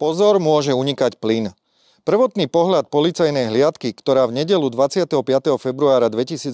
Pozor, môže unikať plyn. Prvotný pohľad policajnej hliadky, ktorá v nedeľu 25. februára 2018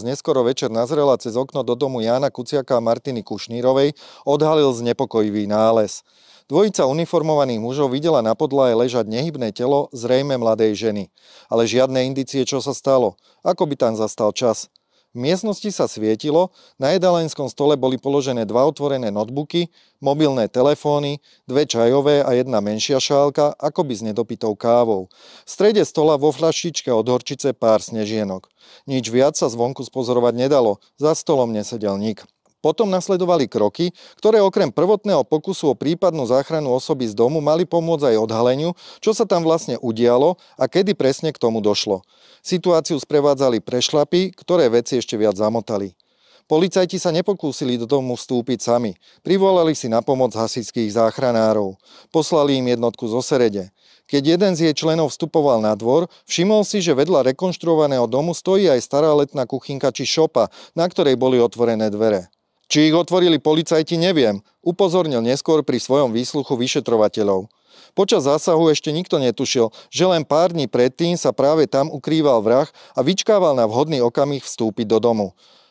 neskoro večer nazrela cez okno do domu Jána Kuciaka a Martiny Kušnírovej, odhalil znepokojivý nález. Dvojica uniformovaných mužov videla na podlahe ležať nehybné telo zrejme mladej ženy. Ale žiadne indície, čo sa stalo. Ako by tam zastal čas. V miestnosti sa svietilo, na jedálenskom stole boli položené 2 otvorené notebooky, mobilné telefóny, 2 čajové a 1 menšia šálka, akoby s nedopitou kávou. V strede stola vo fľaštičke od horčice pár snežienok. Nič viac sa zvonku spozorovať nedalo, za stolom nesedel nik. Potom nasledovali kroky, ktoré okrem prvotného pokusu o prípadnú záchranu osoby z domu mali pomôcť aj odhaleniu, čo sa tam vlastne udialo a kedy presne k tomu došlo. Situáciu sprevádzali prešľapy, ktoré veci ešte viac zamotali. Policajti sa nepokúsili do domu vstúpiť sami. Privolali si na pomoc hasičských záchranárov. Poslali im jednotku zo Serede. Keď jeden z jej členov vstupoval na dvor, všimol si, že vedľa rekonštruovaného domu stojí aj stará letná kuchynka či šopa, na ktorej boli otvorené dvere. Či ich otvorili policajti, neviem, upozornil neskôr pri svojom výsluchu vyšetrovateľov. Počas zásahu ešte nikto netušil, že len pár dní predtým sa práve tam ukrýval vrah a vyčkával na vhodný okamih vstúpiť do domu.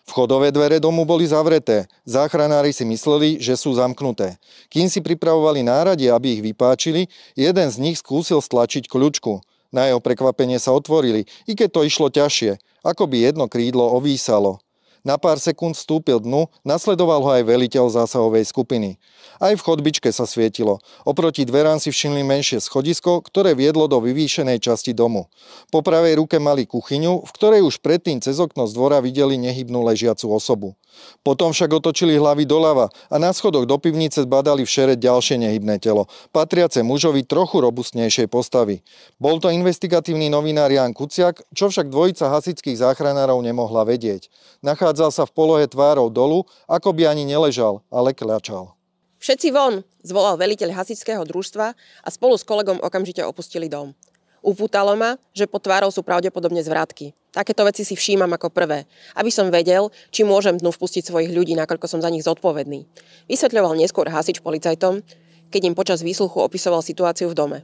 Vchodové dvere domu boli zavreté, záchranári si mysleli, že sú zamknuté. Kým si pripravovali náradie, aby ich vypáčili, jeden z nich skúsil stlačiť kľučku. Na jeho prekvapenie sa otvorili, i keď to išlo ťažšie, ako by jedno krídlo ovísalo. Na pár sekúnd vstúpil dnu, nasledoval ho aj veliteľ zásahovej skupiny. Aj v chodbičke sa svietilo. Oproti dverám si všimli menšie schodisko, ktoré viedlo do vyvýšenej časti domu. Po pravej ruke mali kuchyňu, v ktorej už predtým cez okno z dvora videli nehybnú ležiacu osobu. Potom však otočili hlavy doľava a na schodoch do pivnice zbadali v šere ďalšie nehybné telo, patriace mužovi trochu robustnejšej postavy. Bol to investigatívny novinár Ján Kuciak, čo však dvojica hasičských záchranárov nemohla vedieť. Nachádzal sa v polohe tvárou dolu, ako by ani neležal, ale kľačal. Všetci von, zvolal veliteľ hasičského družstva a spolu s kolegom okamžite opustili dom. Upútalo ma, že pod tvárou sú pravdepodobne zvratky. Takéto veci si všímam ako prvé, aby som vedel, či môžem dnu vpustiť svojich ľudí, nakoľko som za nich zodpovedný. Vysvetľoval neskôr hasič policajtom, keď im počas výsluchu opisoval situáciu v dome.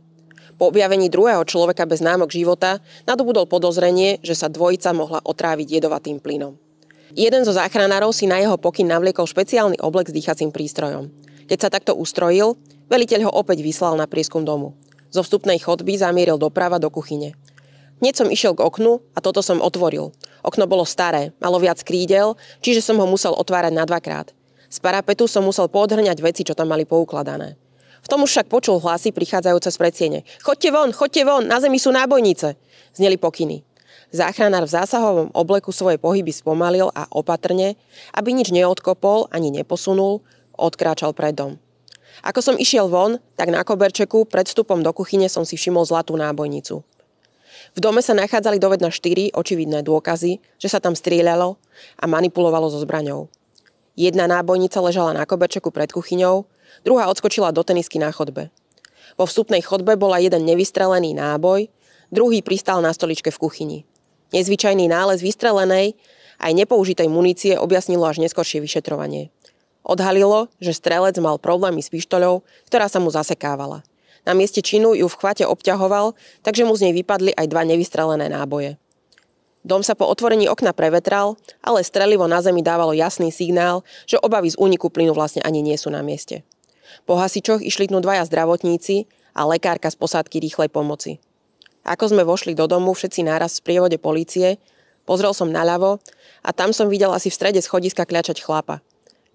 Po objavení druhého človeka bez známok života nadobudol podozrenie, že sa dvojica mohla otráviť jedovatým plynom. Jeden zo záchranárov si na jeho pokyn navliekol špeciálny oblek s dýchacím prístrojom. Keď sa takto ustrojil, veliteľ ho opäť vyslal na prieskum domu. Zo vstupnej chodby zamieril doprava do kuchyne. Hneď som išiel k oknu a toto som otvoril. Okno bolo staré, malo viac krídel, čiže som ho musel otvárať na 2-krát. Z parapetu som musel poodhrňať veci, čo tam mali poukladané. V tom už však počul hlasy prichádzajúce z predsiene. Chodte von, na zemi sú nábojnice, zneli pokyny. Záchranár v zásahovom obleku svoje pohyby spomalil a opatrne, aby nič neodkopol ani neposunul, odkráčal pred dom. Ako som išiel von, tak na koberčeku pred vstupom do kuchyne som si všimol zlatú nábojnicu. V dome sa nachádzali dovedna 4 očividné dôkazy, že sa tam strieľalo a manipulovalo so zbraňou. Jedna nábojnica ležala na koberčeku pred kuchyňou, druhá odskočila do tenisky na chodbe. Vo vstupnej chodbe bola jeden nevystrelený náboj, druhý pristal na stoličke v kuchyni. Nezvyčajný nález vystrelenej aj nepoužitej munície objasnilo až neskoršie vyšetrovanie. Odhalilo, že strelec mal problémy s pištoľou, ktorá sa mu zasekávala. Na mieste činu ju v chvate obťahoval, takže mu z nej vypadli aj 2 nevystrelené náboje. Dom sa po otvorení okna prevetral, ale strelivo na zemi dávalo jasný signál, že obavy z úniku plynu vlastne ani nie sú na mieste. Po hasičoch išli dnu 2 zdravotníci a lekárka z posádky rýchlej pomoci. Ako sme vošli do domu všetci naraz v sprievode polície, pozrel som naľavo a tam som videl asi v strede schodiska kľačať chlapa.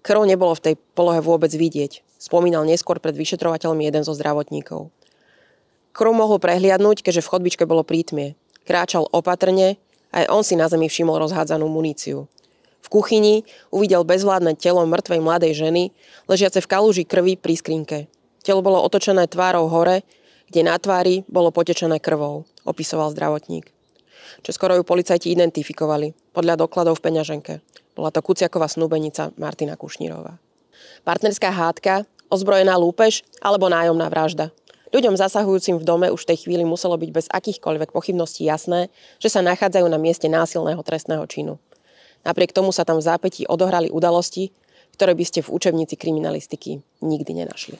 Krv nebolo v tej polohe vôbec vidieť, spomínal neskôr pred vyšetrovateľmi jeden zo zdravotníkov. Krv mohol prehliadnúť, keďže v chodbičke bolo prítmie. Kráčal opatrne, aj on si na zemi všimol rozhádzanú muníciu. V kuchyni uvidel bezvládne telo mŕtvej mladej ženy, ležiace v kaluži krvi pri skrinke. Telo bolo otočené tvárou hore, kde na tvári bolo potečené krvou, opisoval zdravotník. Čoskoro ju policajti identifikovali, podľa dokladov v peňaženke. Bola to Kuciakova snúbenica Martina Kušnírová. Partnerská hádka, ozbrojená lúpež alebo nájomná vražda. Ľuďom zasahujúcim v dome už v tej chvíli muselo byť bez akýchkoľvek pochybností jasné, že sa nachádzajú na mieste násilného trestného činu. Napriek tomu sa tam v zápätí odohrali udalosti, ktoré by ste v učebnici kriminalistiky nikdy nenašli.